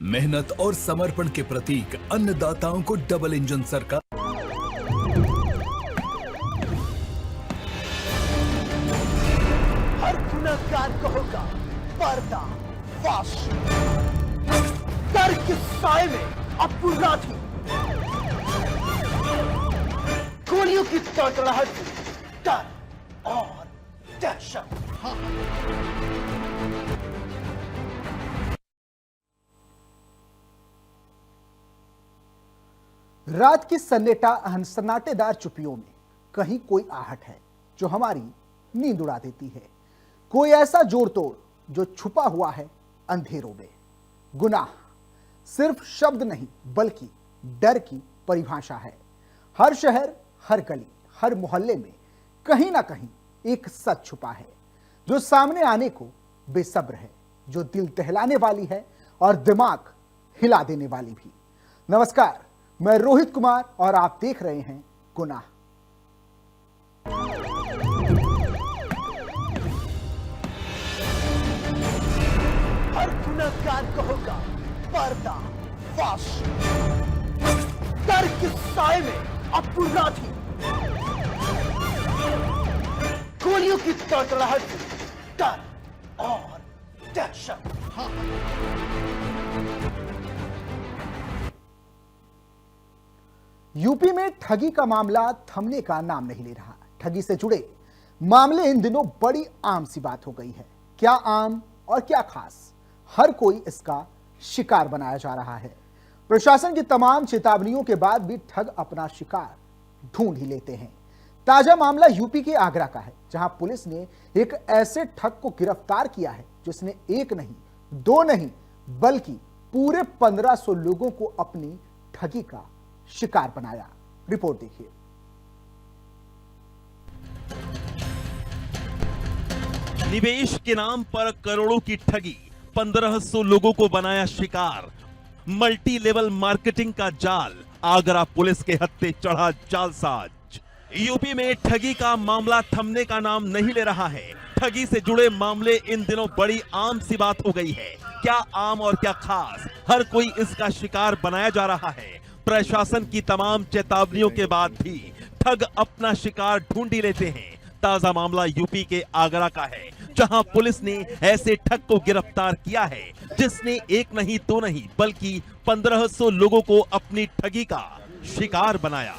मेहनत और समर्पण के प्रतीक अन्नदाताओं को डबल इंजन सरकार। हर गुनहगार को होगा पर्दा फाश। डर के साए में अपराधी गोलियों की तड़तड़ाहट से डर और दहशत। रात की सन्नाटेदार चुप्पियों में कहीं कोई आहट है जो हमारी नींद उड़ा देती है। कोई ऐसा जोड़ तोड़ जो छुपा हुआ है अंधेरों में। गुनाह सिर्फ शब्द नहीं बल्कि डर की परिभाषा है। हर शहर, हर गली, हर मोहल्ले में कहीं ना कहीं एक सच छुपा है जो सामने आने को बेसब्र है, जो दिल दहलाने वाली है और दिमाग हिला देने वाली भी। नमस्कार, मैं रोहित कुमार और आप देख रहे हैं गुनाह। हर गुनहगार को होगा पर्दा फाश। डर के साए में अपराधी गोलियों की तड़तड़ाहट से डर और दहशत। यूपी में ठगी का मामला थमने का नाम नहीं ले रहा। ठगी से जुड़े मामले इन दिनों बड़ी आम सी बात हो गई है। क्या आम और क्या खास, हर कोई इसका शिकार बनाया जा रहा है। प्रशासन की तमाम चेतावनियों के बाद भी ठग अपना शिकार ढूंढ ही लेते हैं। ताजा मामला यूपी के आगरा का है, जहां पुलिस ने एक ऐसे ठग को गिरफ्तार किया है जिसने एक नहीं, दो नहीं, बल्कि पूरे 1500 लोगों को अपनी ठगी का शिकार बनाया। रिपोर्ट देखिए। निवेश के नाम पर करोड़ों की ठगी, 1500 लोगों को बनाया शिकार। मल्टी लेवल मार्केटिंग का जाल, आगरा पुलिस के हत्थे चढ़ा जालसाज। यूपी में ठगी का मामला थमने का नाम नहीं ले रहा है। ठगी से जुड़े मामले इन दिनों बड़ी आम सी बात हो गई है। क्या आम और क्या खास, हर कोई इसका शिकार बनाया जा रहा है। प्रशासन की तमाम चेतावनियों के बाद भी ठग अपना शिकार ढूंढ ही लेते हैं। ताजा मामला यूपी के आगरा का है, जहां पुलिस ने ऐसे ठग को गिरफ्तार किया है जिसने एक नहीं, दो नहीं, बल्कि 1500 लोगों को अपनी ठगी का शिकार बनाया।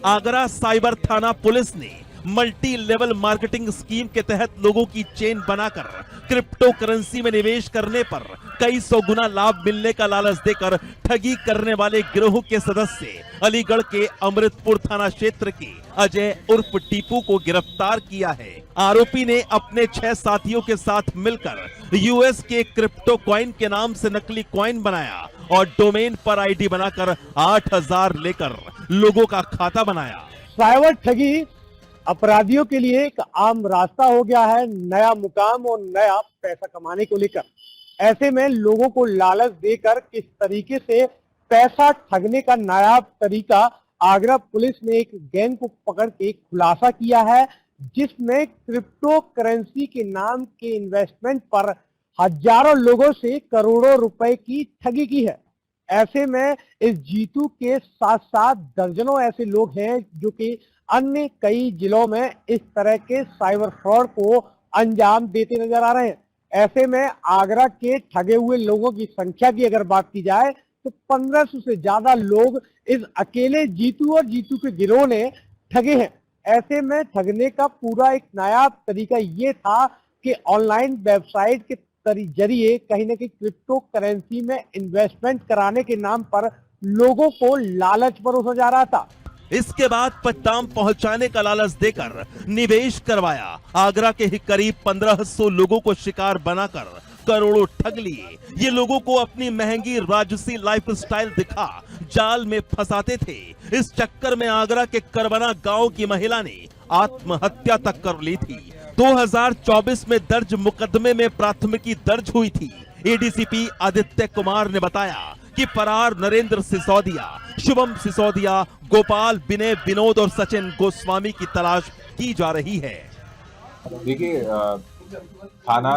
आगरा साइबर थाना पुलिस ने मल्टी लेवल मार्केटिंग स्कीम के तहत लोगों की चेन बनाकर क्रिप्टो करेंसी में निवेश करने पर कई सौ गुना लाभ मिलने का लालच देकर ठगी करने वाले गिरोह के सदस्य अलीगढ़ के अमृतपुर थाना क्षेत्र के अजय उर्फ टीपू को गिरफ्तार किया है। आरोपी ने अपने 6 साथियों के साथ मिलकर यूएस के क्रिप्टो कॉइन के नाम से नकली कॉइन बनाया और डोमेन पर आईडी बनाकर 8000 लेकर लोगों का खाता बनाया। साइबर ठगी अपराधियों के लिए एक आम रास्ता हो गया है, नया मुकाम और नया पैसा कमाने को लेकर। ऐसे में लोगों को लालच देकर किस तरीके से पैसा ठगने का नायाब तरीका आगरा पुलिस ने एक गैंग को पकड़ के खुलासा किया है, जिसमें क्रिप्टो करेंसी के नाम के इन्वेस्टमेंट पर हजारों लोगों से करोड़ों रुपए की ठगी की है। ऐसे में इस जीतू के साथ साथ दर्जनों ऐसे लोग हैं जो कि अन्य कई जिलों में इस तरह के साइबर फ्रॉड को अंजाम देते नजर आ रहे हैं। ऐसे में आगरा के ठगे हुए लोगों की संख्या की अगर बात की जाए तो 1500 से ज्यादा लोग इस अकेले जीतू और जीतू के गिरोह ने ठगे हैं। ऐसे में ठगने का पूरा एक नायाब तरीका ये था कि ऑनलाइन वेबसाइट के जरिए कहीं ना कहीं क्रिप्टो करेंसी में इन्वेस्टमेंट कराने के नाम पर लोगों को लालच परोसा जा रहा था। इसके बाद पट्टाम पहुंचाने का लालच देकर निवेश करवाया। आगरा के ही करीब 1500 लोगों को शिकार बनाकर करोड़ों ठग लिए। ये लोगों को अपनी महंगी राजसी लाइफस्टाइल दिखा जाल में फंसाते थे। इस चक्कर में आगरा के करबना गांव की महिला ने आत्महत्या तक कर ली थी। 2024 में दर्ज मुकदमे में प्राथमिकी दर्ज हुई थी। एडीसीपी आदित्य कुमार ने बताया कि फरार नरेंद्र सिसोदिया, शुभम सिसोदिया, गोपाल, विनय, विनोद और सचिन गोस्वामी की तलाश की जा रही है। देखिए, थाना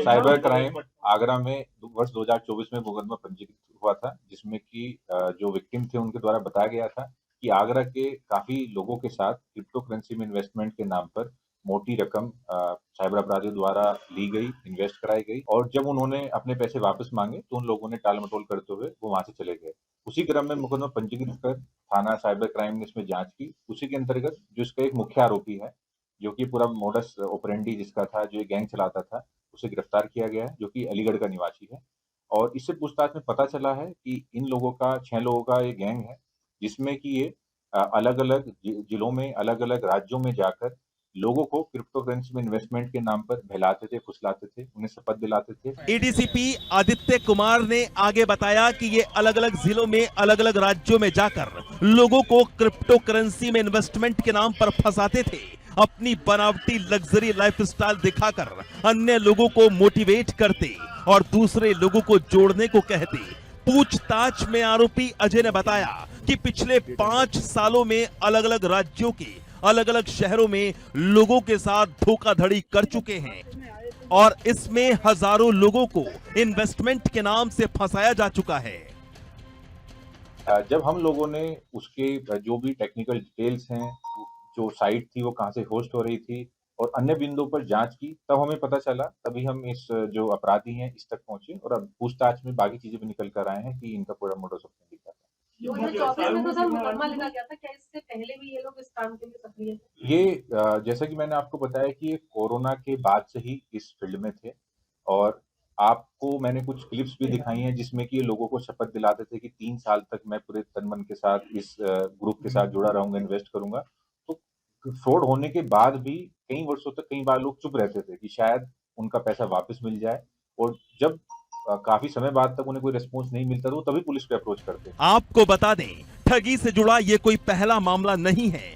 साइबर क्राइम आगरा में वर्ष 2024 में मुकदमा पंजीकृत हुआ था, जिसमें कि जो विक्टिम थे उनके द्वारा बताया गया था कि आगरा के काफी लोगों के साथ क्रिप्टो करेंसी में इन्वेस्टमेंट के नाम पर मोटी रकम साइबर अपराधियों द्वारा ली गई, इन्वेस्ट कराई गई, और जब उन्होंने अपने पैसे वापस मांगे तो उन लोगों ने टाल-मटोल करते हुए वो वहां से चले गए। उसी क्रम में मुकदमा पंजीकृत कर थाना साइबर क्राइम ने इसमें जांच की। उसी के अंतर्गत जो इसका एक मुख्य आरोपी है, जो कि पूरा मोडस ऑपरेंडी जिसका था, जो ये गैंग चलाता था, उसे गिरफ्तार किया गया है, जो कि अलीगढ़ का निवासी है। और इससे पूछताछ में पता चला है कि इन लोगों का 6 लोगों का ये गैंग है, जिसमें कि ये अलग-अलग जिलों में, अलग-अलग राज्यों में जाकर लोगों को क्रिप्टो करेंसी में इन्वेस्टमेंट के नाम पर बहलाते थे, फुसलाते थे, उन्हें शपथ दिलाते थे। एडीसीपी आदित्य कुमार ने आगे बताया कि ये अलग-अलग जिलों में, अलग-अलग राज्यों में जाकर लोगों को क्रिप्टो करेंसी में इन्वेस्टमेंट के नाम पर फंसाते थे। अपनी बनावटी लग्जरी लाइफस्टाइल दिखाकर अन्य लोगों को मोटिवेट करते और दूसरे लोगों को जोड़ने को कहते। पूछताछ में आरोपी अजय ने बताया कि पिछले 5 सालों में अलग-अलग राज्यों के अलग-अलग शहरों में लोगों के साथ धोखाधड़ी कर चुके हैं और इसमें हजारों लोगों को इन्वेस्टमेंट के नाम से फंसाया जा चुका है। जब हम लोगों ने उसके जो भी टेक्निकल डिटेल्स हैं, जो साइट थी वो कहाँ से होस्ट हो रही थी और अन्य बिंदुओं पर जांच की, तब हमें पता चला, तभी हम इस जो अपराधी हैं इस तक पहुंचे और अब पूछताछ में बाकी चीजें भी निकल कर आए हैं कि इनका पूरा मोडस ऑपरेंडी क्या था। 2024 में तो सर मुकदमा लिखा गया था, क्या इससे पहले भी ये लोग इस काम के लिए सक्रिय थे? ये जैसा कि मैंने आपको बताया कि ये कोरोना के बाद से ही इस फील्ड में थे और आपको मैंने कुछ क्लिप्स भी दिखाई हैं जिसमें कि ये लोगों को शपथ दिलाते थे कि 3 साल तक मैं पूरे तन-मन के साथ इस ग्रुप के साथ जुड़ा रहूंगा, इन्वेस्ट करूंगा। तो फ्रॉड होने के बाद भी कई वर्षों तक कई बार लोग चुप रहते थे कि शायद उनका पैसा वापस मिल जाए, और जब काफी समय बाद तक उन्हें कोई रिस्पॉन्स नहीं मिलता तो तभी पुलिस को अप्रोच करते। आपको बता दें, ठगी से जुड़ा ये कोई पहला मामला नहीं है।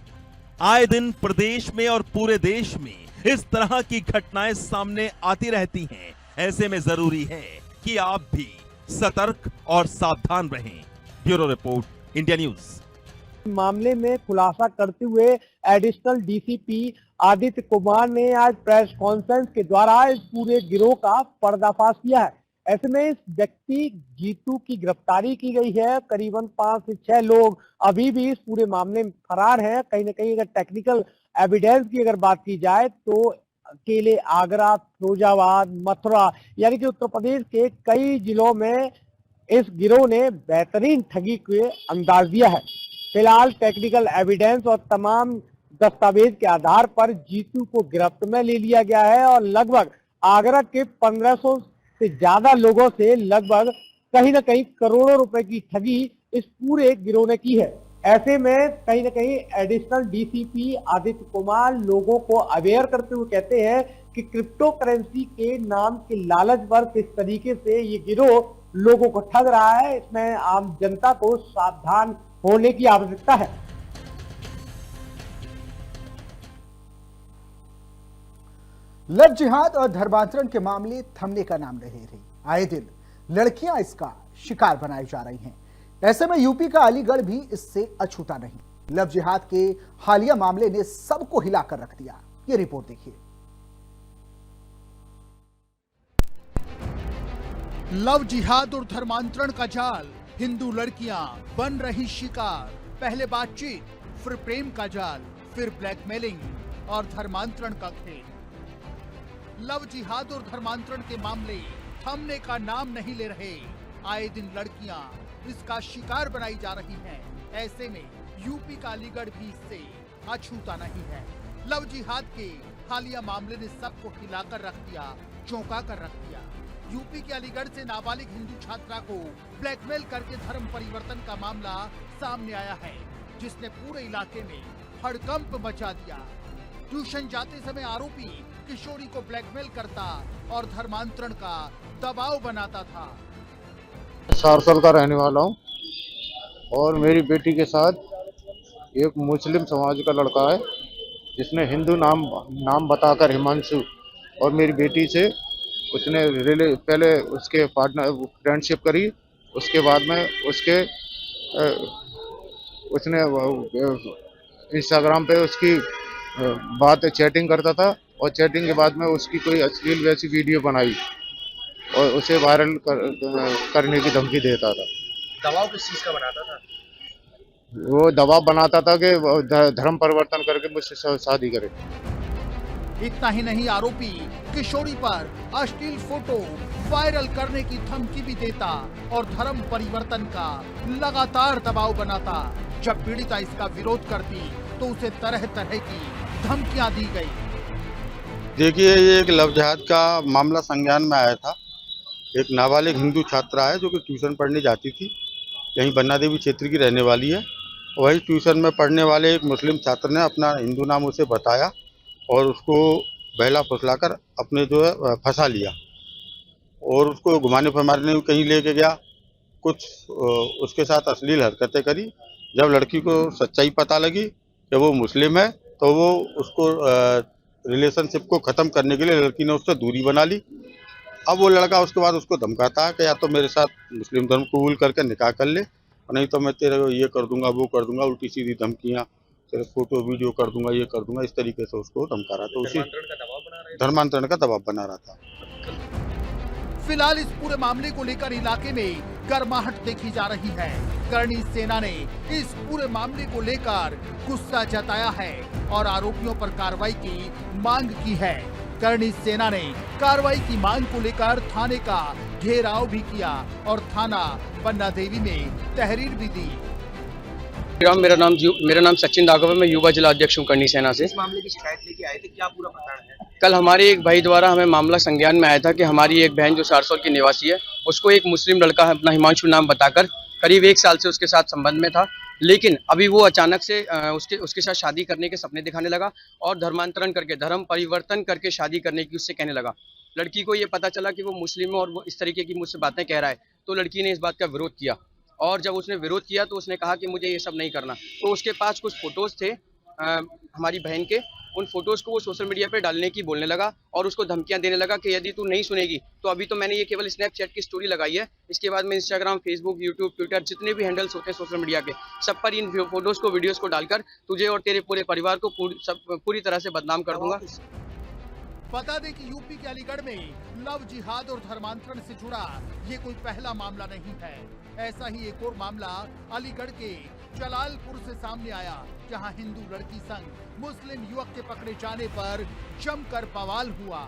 आए दिन प्रदेश में और पूरे देश में इस तरह की घटनाएं सामने आती रहती हैं। ऐसे में जरूरी है कि आप भी सतर्क और सावधान रहें। Bureau report, India news. मामले में खुलासा करते हुए एडिशनल डीसीपी आदित्य कुमार ने आज प्रेस कॉन्फ्रेंस के द्वारा इस पूरे गिरोह का पर्दाफाश किया है। ऐसे में इस व्यक्ति जीतू की गिरफ्तारी की गई है। करीबन 5 से 6 लोग अभी भी इस पूरे मामले में फरार हैं। कहीं ना कहीं अगर टेक्निकल एविडेंस की अगर बात की जाए तो अकेले आगरा, फिरोजाबाद, मथुरा यानी कि उत्तर प्रदेश के कई जिलों में इस गिरोह ने बेहतरीन ठगी के अंदाज दिया है। फिलहाल टेक्निकल एविडेंस और तमाम दस्तावेज के आधार पर जीतू को गिरफ्त में ले लिया गया है और लगभग आगरा के 1500 से ज्यादा लोगों से लगभग कहीं ना कहीं करोड़ों रुपए की ठगी इस पूरे गिरोह ने की है। ऐसे में कहीं ना कहीं एडिशनल डीसीपी आदित्य कुमार लोगों को अवेयर करते हुए कहते हैं कि क्रिप्टो करेंसी के नाम के लालच पर किस तरीके से ये गिरोह लोगों को ठग रहा है, इसमें आम जनता को सावधान होने की आवश्यकता है। लव जिहाद और धर्मांतरण के मामले थमने का नाम नहीं रहे। आए दिन लड़कियां इसका शिकार बनाई जा रही हैं। ऐसे में यूपी का अलीगढ़ भी इससे अछूता नहीं। लव जिहाद के हालिया मामले ने सबको हिलाकर रख दिया। ये रिपोर्ट देखिए। लव जिहाद और धर्मांतरण का जाल, हिंदू लड़कियां बन रही शिकार। पहले बातचीत, फिर प्रेम का जाल, फिर ब्लैकमेलिंग और धर्मांतरण का खेल। लव जिहाद और धर्मांतरण के मामले थमने का नाम नहीं ले रहे। आए दिन लड़कियां इसका शिकार बनाई जा रही हैं। ऐसे में यूपी का अलीगढ़ भी इससे अछूता नहीं है। लव जिहाद के हालिया मामले ने सबको हिलाकर रख दिया, चौंका कर रख दिया। यूपी के अलीगढ़ से नाबालिग हिंदू छात्रा को ब्लैकमेल करके धर्म परिवर्तन का मामला सामने आया है, जिसने पूरे इलाके में हड़कंप मचा दिया। ट्यूशन जाते समय आरोपी किशोरी को ब्लैकमेल करता और धर्मांतरण का दबाव बनाता था। 4 साल का रहने वाला हूँ और मेरी बेटी के साथ एक मुस्लिम समाज का लड़का है, जिसने हिंदू नाम बताकर हिमांशु और मेरी बेटी से उसने पहले उसके पार्टनर फ्रेंडशिप करी। उसके बाद में उसने इंस्टाग्राम पे उसकी बात चैटिंग करता था और चैटिंग के बाद में उसकी कोई अश्लील वैसी वीडियो बनाई और उसे वायरल करने की धमकी देता था। दबाव किस चीज का बनाता था? वो दबाव बनाता था कि धर्म परिवर्तन करके मुझसे शादी करे। इतना ही नहीं, आरोपी किशोरी पर अश्लील फोटो वायरल करने की धमकी भी देता और धर्म परिवर्तन का लगातार दबाव बनाता। जब पीड़िता इसका विरोध करती तो उसे तरह तरह की धमकियां दी गई। देखिए, ये एक लव जिहाद का मामला संज्ञान में आया था। एक नाबालिग हिंदू छात्रा है जो कि ट्यूशन पढ़ने जाती थी, यहीं बन्ना देवी क्षेत्र की रहने वाली है। वही ट्यूशन में पढ़ने वाले एक मुस्लिम छात्र ने अपना हिंदू नाम उसे बताया और उसको बहला फुसलाकर अपने जो है फंसा लिया और उसको घुमाने फिराने कहीं लेके गया। कुछ उसके साथ अश्लील हरकतें करी। जब लड़की को सच्चाई पता लगी कि वो मुस्लिम है तो वो उसको रिलेशनशिप को ख़त्म करने के लिए लड़की ने उससे दूरी बना ली। अब वो लड़का उसके बाद उसको धमकाता है कि या तो मेरे साथ मुस्लिम धर्म कबूल करके निकाह कर ले और नहीं तो मैं तेरे ये कर दूंगा, वो कर दूंगा, उल्टी सीधी धमकियाँ, तेरे फोटो वीडियो कर दूंगा, ये कर दूंगा। इस तरीके से उसको धमका रहा था। उसी धर्मांतरण का दबाव बना रहा था। फिलहाल इस पूरे मामले को लेकर इलाके में गर्माहट देखी जा रही है। करणी सेना ने इस पूरे मामले को लेकर गुस्सा जताया है और आरोपियों पर कार्रवाई की मांग की है। करणी सेना ने कार्रवाई की मांग को लेकर थाने का घेराव भी किया और थाना बन्ना देवी में तहरीर भी दी। मेरा नाम सचिन राघव है। मैं युवा जिला अध्यक्ष हूँ करणी सेना से। इस मामले की शिकायत लेके आए थे, क्या पूरा पता है? कल हमारे एक भाई द्वारा हमें मामला संज्ञान में आया था कि हमारी एक बहन जो सारसौल की निवासी है, उसको एक मुस्लिम लड़का अपना हिमांशु नाम बताकर करीब 1 साल से उसके साथ संबंध में था, लेकिन अभी वो अचानक से उसके साथ शादी करने के सपने दिखाने लगा और धर्मांतरण करके, धर्म परिवर्तन करके शादी करने की उससे कहने लगा। लड़की को ये पता चला कि वो मुस्लिम है और वो इस तरीके की मुझसे बातें कह रहा है, तो लड़की ने इस बात का विरोध किया और जब उसने विरोध किया तो उसने कहा कि मुझे ये सब नहीं करना। तो उसके पास कुछ फोटोज़ थे हमारी बहन के, उन फोटोज़ को वो सोशल मीडिया पे डालने की बोलने लगा और उसको धमकियां देने लगा कि यदि तू नहीं सुनेगी तो अभी तो मैंने ये केवल स्नैपचैट की स्टोरी लगाई है, इसके बाद मैं इंस्टाग्राम, फेसबुक, यूट्यूब, ट्विटर जितने भी हैंडल्स होते हैं सोशल मीडिया के, सब पर इन फोटोज़ को, वीडियोज़ को डालकर तुझे और तेरे पूरे परिवार को पूरी तरह से बदनाम कर दूंगा। बता दें कि यूपी के अलीगढ़ में लव जिहाद और धर्मांतरण से जुड़ा ये कोई पहला मामला नहीं है। ऐसा ही एक और मामला अलीगढ़ के जलालपुर से सामने आया, जहां हिंदू लड़की संग मुस्लिम युवक के पकड़े जाने पर जमकर बवाल हुआ।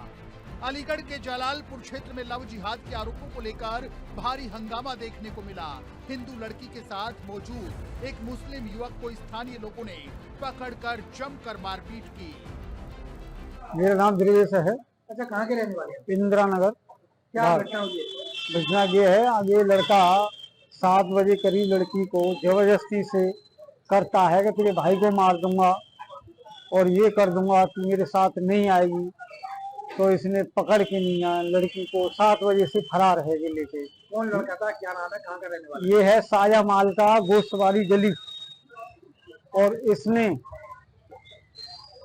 अलीगढ़ के जलालपुर क्षेत्र में लव जिहाद के आरोपों को लेकर भारी हंगामा देखने को मिला। हिंदू लड़की के साथ मौजूद एक मुस्लिम युवक को स्थानीय लोगों ने पकड़कर जमकर मारपीट की। मेरा नाम ब्रिजेश है। अच्छा, कहाँ के रहने वाले हैं? इंदिरा नगर। क्या घटना हुई है? घटना ये है, आगे लड़का 7 बजे करीब लड़की को जबरदस्ती से करता है कि तेरे भाई को मार दूंगा और ये कर दूंगा, तू मेरे साथ नहीं आएगी। तो इसने पकड़ के नहीं आया, लड़की को 7 बजे से फरार है ये लेके। कौन लड़का था, क्या नाम है, कहाँ का रहने वाला? ये है साजा माल का गोश्त वाली गली। और इसने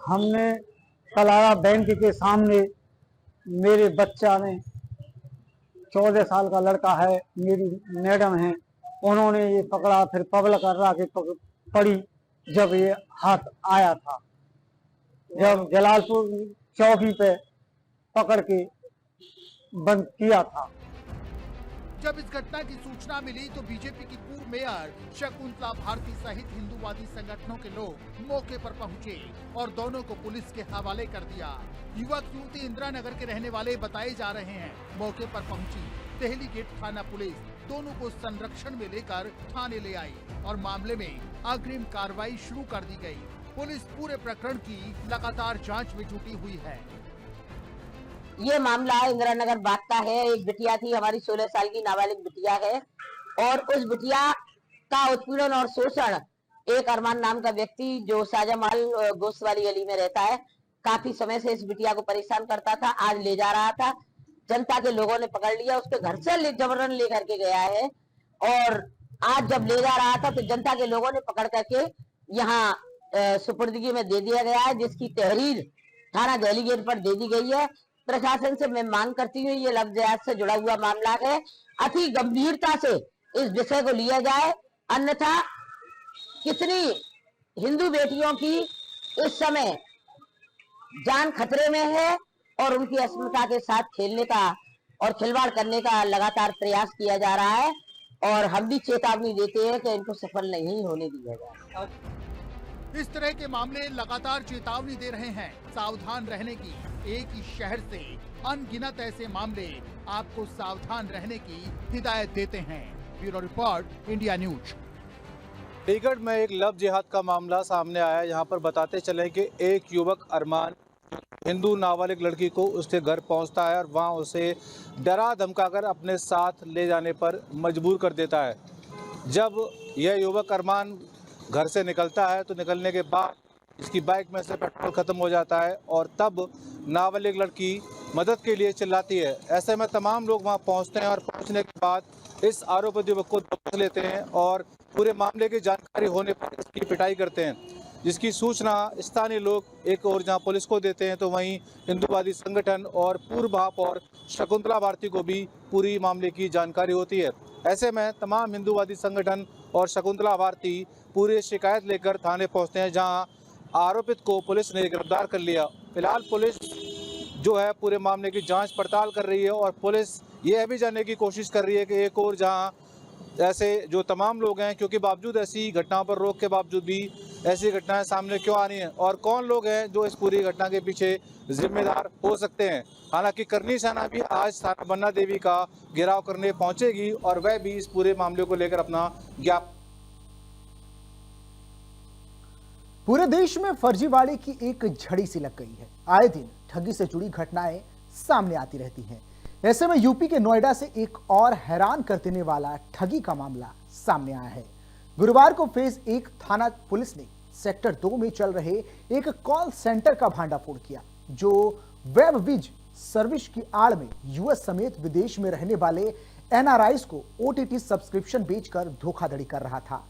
हमने कलारा बैंक के सामने मेरे बच्चा ने 14 साल का लड़का है, मेरी मैडम है, उन्होंने ये पकड़ा। फिर पबल कर रहा के पड़ी जब ये हाथ आया था, जब जलालपुर चौकी पे पकड़ के बंद किया था। जब इस घटना की सूचना मिली तो बीजेपी की पूर्व मेयर शकुंतला भारती सहित हिंदूवादी संगठनों के लोग मौके पर पहुंचे और दोनों को पुलिस के हवाले कर दिया। युवक युवती इंदिरा नगर के रहने वाले बताए जा रहे हैं। मौके पर पहुंची देहली गेट थाना पुलिस दोनों को संरक्षण में लेकर थाने ले आई और मामले में अग्रिम कार्रवाई शुरू कर दी गई। पुलिस पूरे प्रकरण की लगातार जाँच में जुटी हुई है। ये मामला इंदिरा नगर बाग का है। एक बिटिया थी हमारी, 16 साल की नाबालिग बिटिया है और उस बिटिया का उत्पीड़न और शोषण एक अरमान नाम का व्यक्ति जो साजामाल गोश्त वाली गली में रहता है, काफी समय से इस बिटिया को परेशान करता था। आज ले जा रहा था, जनता के लोगों ने पकड़ लिया, उसके घर से जबरन ले करके गया है और आज जब ले जा रहा था तो जनता के लोगों ने पकड़ करके यहाँ सुपुर्दगी में दे दिया गया है, जिसकी तहरीर थाना देहली गेट पर दे दी गई है। प्रशासन से मैं मांग करती हूँ, ये लव जिहाद से जुड़ा हुआ मामला है, अति गंभीरता से इस विषय को लिया जाए, अन्यथा कितनी हिंदू बेटियों की इस समय जान खतरे में है और उनकी अस्मिता के साथ खेलने का और खिलवाड़ करने का लगातार प्रयास किया जा रहा है और हम भी चेतावनी देते हैं कि इनको सफल नहीं होने दिया जाए। इस तरह के मामले लगातार चेतावनी दे रहे हैं सावधान रहने की। एक ही शहर से अनगिनत ऐसे मामले आपको सावधान रहने की हिदायत देते हैं। Bureau report, India news. Aligarh में एक लव जिहाद का मामला सामने आया। यहाँ पर बताते चले कि एक युवक अरमान हिंदू नाबालिग लड़की को उसके घर पहुँचता है और वहाँ उसे डरा धमकाकर अपने साथ ले जाने पर मजबूर कर देता है। जब यह युवक अरमान घर से निकलता है तो निकलने के बाद इसकी बाइक में से पेट्रोल खत्म हो जाता है और तब नाबालिग लड़की मदद के लिए चिल्लाती है। ऐसे में तमाम लोग वहां पहुंचते हैं और पहुंचने के बाद इस आरोपित युवक को दबोच लेते हैं और पूरे मामले की जानकारी होने पर इसकी पिटाई करते हैं, जिसकी सूचना स्थानीय लोग एक और जहां पुलिस को देते हैं तो वहीं हिंदूवादी संगठन और पूर्व महापौर शकुंतला भारती को भी पूरी मामले की जानकारी होती है। ऐसे में तमाम हिंदूवादी संगठन और शकुंतला भारती पूरी शिकायत लेकर थाने पहुंचते हैं, जहां आरोपित को पुलिस ने गिरफ्तार कर लिया। फिलहाल पुलिस जो है पूरे मामले की जांच पड़ताल कर रही है और पुलिस यह भी जानने की कोशिश कर रही है कि एक और जहां ऐसे जो तमाम लोग हैं, क्योंकि बावजूद ऐसी घटनाओं पर रोक के बावजूद भी ऐसी घटनाएं सामने क्यों आ रही हैं और कौन लोग हैं जो इस पूरी घटना के पीछे जिम्मेदार हो सकते हैं। हालांकि करनी सेना भी आज थाना बन्ना देवी का घेराव करने पहुंचेगी और वह भी इस पूरे मामले को लेकर अपना ज्ञापन। पूरे देश में फर्जीवाड़े की एक झड़ी सी लग गई है। आए दिन ठगी से जुड़ी घटनाएं सामने आती रहती हैं। ऐसे में यूपी के नोएडा से एक और हैरान कर देने वाला ठगी का मामला सामने आया है। गुरुवार को फेज 1 थाना पुलिस ने सेक्टर 2 में चल रहे एक कॉल सेंटर का भांडाफोड़ किया, जो वेबविज सर्विस की आड़ में यूएस समेत विदेश में रहने वाले एनआरआईज को ओटीटी सब्सक्रिप्शन बेचकर धोखाधड़ी कर रहा था।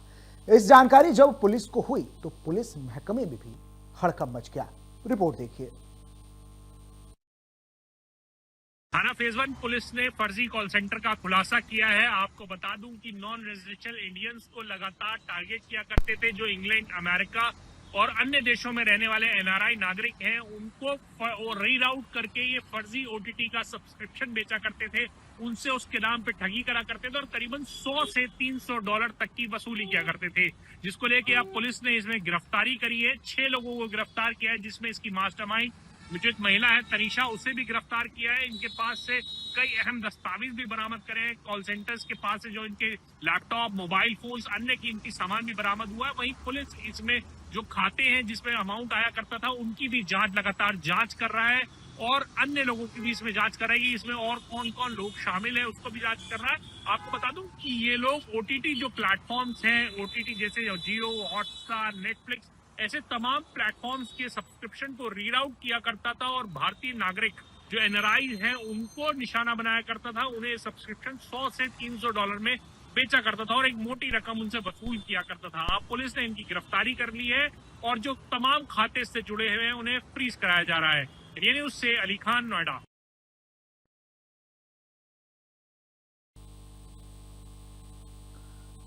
इस जानकारी जब पुलिस को हुई तो पुलिस महकमे में भी हड़कंप मच गया। रिपोर्ट देखिए। थाना फेज 1 पुलिस ने फर्जी कॉल सेंटर का खुलासा किया है। आपको बता दूं कि नॉन रेजिडेंशियल इंडियंस को लगातार टारगेट किया करते थे, जो इंग्लैंड, अमेरिका और अन्य देशों में रहने वाले एनआरआई नागरिक हैं, उनको रीराउट करके ये फर्जी ओटीटी का सब्सक्रिप्शन बेचा करते थे। उनसे उसके नाम पे ठगी करा करते थे और करीबन $100 से $300 तक की वसूली किया करते थे, जिसको लेके अब पुलिस ने इसमें गिरफ्तारी करी है। 6 लोगों को गिरफ्तार किया है, जिसमें इसकी मास्टरमाइंड जो एक महिला है तनीषा, उसे भी गिरफ्तार किया है। इनके पास से कई अहम दस्तावेज भी बरामद करे हैं। कॉल सेंटर्स के पास से जो इनके लैपटॉप, मोबाइल फोन्स, अन्य कीमती सामान भी बरामद हुआ है। वहीं पुलिस इसमें जो खाते हैं जिसमें अमाउंट आया करता था, उनकी भी लगातार जांच कर रहा है और अन्य लोगों की भी इसमें जांच कराएगी। इसमें और कौन कौन लोग शामिल है उसको भी जांच कर रहा है। आपको बता दूं कि ये लोग ओटीटी जो प्लेटफॉर्म्स हैं, ओटीटी जैसे जियो, हॉटस्टार, नेटफ्लिक्स, ऐसे तमाम प्लेटफॉर्म्स के सब्सक्रिप्शन को रीराउट किया करता था और भारतीय नागरिक जो एनआरआई हैं उनको निशाना बनाया करता था। उन्हें सब्सक्रिप्शन $100 से $300 में बेचा करता था और एक मोटी रकम उनसे वसूल किया करता था। अब पुलिस ने इनकी गिरफ्तारी कर ली है और जो तमाम खाते से जुड़े हुए हैं उन्हें फ्रीज कराया जा रहा है। ये न्यूज से अली खान, नोएडा।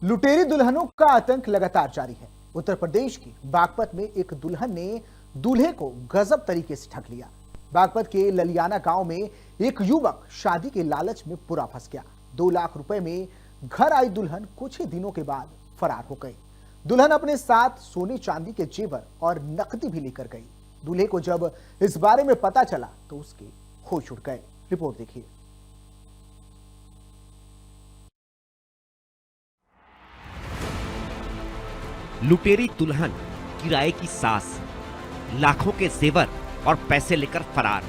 लुटेरी दुल्हनों का आतंक लगातार जारी है। उत्तर प्रदेश के बागपत में एक दुल्हन ने दूल्हे को गजब तरीके से ठग लिया। बागपत के ललियाना गांव में एक युवक शादी के लालच में पूरा फंस गया। 2 लाख रुपए में घर आई दुल्हन कुछ ही दिनों के बाद फरार हो गई। दुल्हन अपने साथ सोने चांदी के जेवर और नकदी भी लेकर गई। दूल्हे को जब इस बारे में पता चला तो उसके होश उड़ गए। रिपोर्ट देखिए। लुटेरी दुल्हन, किराए की सास, लाखों के जेवर और पैसे लेकर फरार।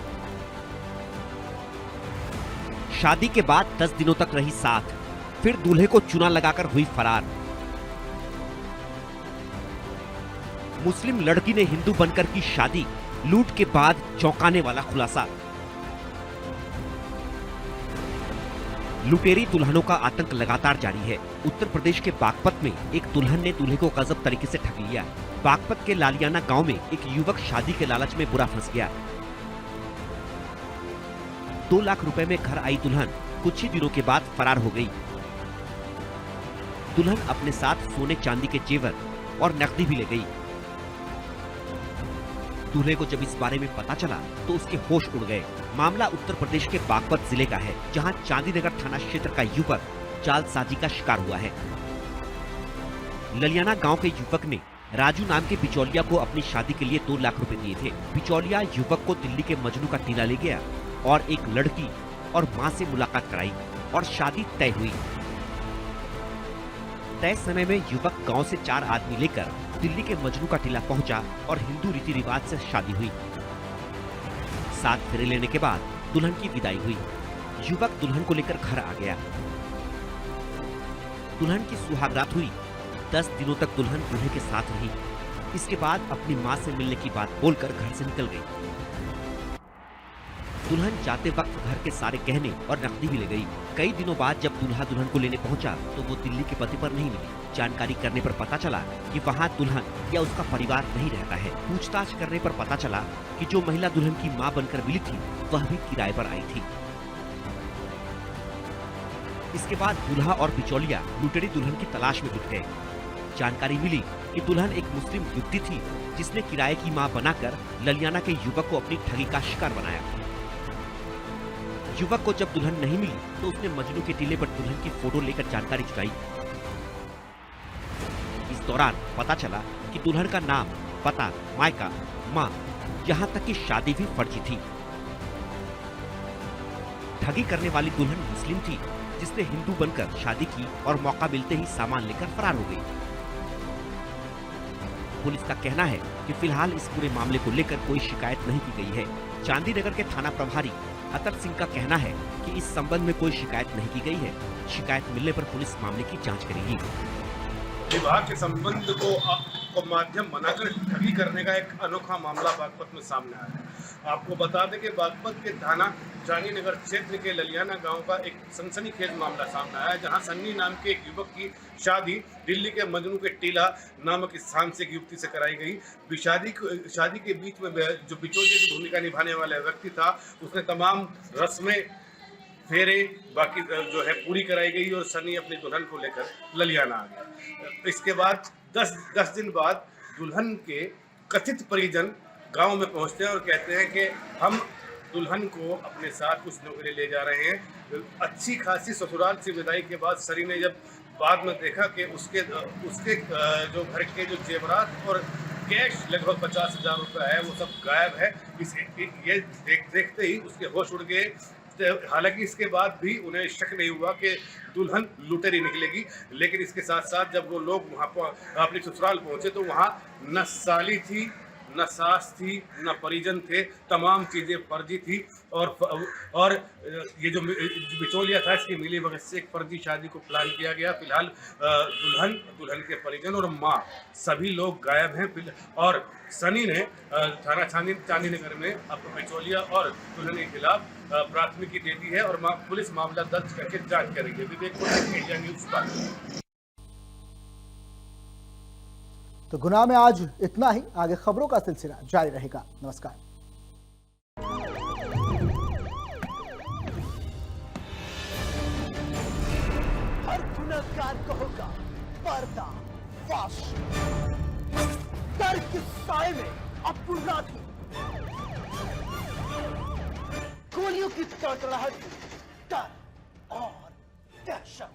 शादी के बाद 10 दिनों तक रही साथ, फिर दूल्हे को चूना लगाकर हुई फरार। मुस्लिम लड़की ने हिंदू बनकर की शादी, लूट के बाद चौंकाने वाला खुलासा। लुटेरी दुल्हनों का आतंक लगातार जारी है। उत्तर प्रदेश के बागपत में एक दुल्हन ने दूल्हे को गजब तरीके से ठग लिया। बागपत के लालियाना गांव में एक युवक शादी के लालच में बुरा फंस गया। 2 लाख रुपए में घर आई दुल्हन कुछ ही दिनों के बाद फरार हो गई। दुल्हन अपने साथ सोने चांदी के जेवर और नकदी भी ले गई। दूल्हे को जब इस बारे में पता चला तो उसके होश उड़ गए। मामला उत्तर प्रदेश के बागपत जिले का है, जहां चांदीनगर थाना क्षेत्र का युवक जालसाजी का शिकार हुआ है। ललियाना गांव के युवक ने राजू नाम के बिचौलिया को अपनी शादी के लिए 2 लाख रुपए दिए थे। बिचौलिया युवक को दिल्ली के मजनू का टीला ले गया और एक लड़की और मां से मुलाकात कराई और शादी तय हुई। तय समय में युवक गांव से 4 आदमी लेकर दिल्ली के मजनू का टीला पहुंचा और हिंदू रीति रिवाज से शादी हुई। 7 फेरे लेने के बाद दुल्हन की विदाई हुई। युवक दुल्हन को लेकर घर आ गया। दुल्हन की सुहागरात हुई। 10 दिनों तक दुल्हन दूल्हे के साथ रही। इसके बाद अपनी मां से मिलने की बात बोलकर घर से निकल गई। दुल्हन जाते वक्त घर के सारे गहने और नकदी भी ले गई। कई दिनों बाद जब दूल्हा दुल्हन को लेने पहुंचा तो वो दिल्ली के पते पर नहीं मिली। जानकारी करने पर पता चला कि वहां दुल्हन या उसका परिवार नहीं रहता है। पूछताछ करने पर पता चला कि जो महिला दुल्हन की मां बनकर मिली थी वह भी किराए पर आई थी। इसके बाद दूल्हा और बिचौलिया लुटेरी दुल्हन की तलाश में जुट गए। जानकारी मिली कि दुल्हन एक मुस्लिम युवती थी जिसने किराए की मां बनाकर ललियाना के युवक को अपनी ठगी का शिकार बनाया। युवक को जब दुल्हन नहीं मिली तो उसने मजनू के टीले पर दुल्हन की फोटो लेकर जानकारी जुटाई। इस दौरान पता चला कि दुल्हन का नाम, पता, मायका, मां, यहाँ तक कि शादी भी फर्जी थी। ठगी करने वाली दुल्हन मुस्लिम थी जिसने हिंदू बनकर शादी की और मौका मिलते ही सामान लेकर फरार हो गई। पुलिस का कहना है कि फिलहाल इस पूरे मामले को लेकर कोई शिकायत नहीं की गई है। चांदीनगर के थाना प्रभारी अतर सिंह का कहना है कि इस संबंध में कोई शिकायत नहीं की गई है। शिकायत मिलने पर पुलिस मामले की जांच करेगी। विवाह के संबंध को माध्यम बनाकर ठगी करने का एक अनोखा मामला बागपत में सामने आया है। आपको बता दें कि बागपत के थाना चांदीनगर क्षेत्र के ललियाना गांव का एक सनसनीखेज मामला सामने आया, जहां सन्नी नाम के एक युवक की शादी दिल्ली के मजनू के टीला नामक स्थान से एक युवती से कराई गई। शादी के बीच में जो बिचौलिए की भूमिका निभाने वाला व्यक्ति था, उसने तमाम रस्में, फेरे बाकी जो है पूरी कराई गई और सनी अपनी दुल्हन को लेकर ललियाना आ गया। इसके बाद 10 दिन बाद दुल्हन के कथित परिजन गांव में पहुंचते हैं और कहते हैं कि हम दुल्हन को अपने साथ कुछ दिनों के लिए ले जा रहे हैं। अच्छी खासी ससुराल से विदाई के बाद सनी ने जब बाद में देखा कि उसके जो घर के जो जेवरात और कैश लगभग 50,000 रुपये है वो सब गायब है। ये देखते ही उसके होश उड़ गए। हालांकि इसके बाद भी उन्हें शक नहीं हुआ कि दुल्हन लुटेरी निकलेगी, लेकिन इसके साथ साथ जब वो लोग वहाँ पर अपने ससुराल पहुँचे तो वहाँ न साली थी, न सास थी, न परिजन थे, तमाम चीज़ें फर्जी थी। और ये जो बिचौलिया था, इसकी मिली भगत से एक फर्जी शादी को प्लान किया गया। फिलहाल दुल्हन के परिजन और माँ सभी लोग गायब हैं। और सनी ने थाना चांदीनगर में अपने बिचौलिया और दुल्हन के खिलाफ प्राथमिकी दे दी है और पुलिस मामला दर्ज करके जांच करेगी। विवेक कुमार, इंडिया न्यूज़ पर। तो गुना में आज इतना ही। आगे खबरों का सिलसिला जारी रहेगा। नमस्कार। हर गुनहगार को होगा पर्दा फाश। डर के साए में अपराधी, गोलियों की कड़कड़ाहट, डर और दहशत।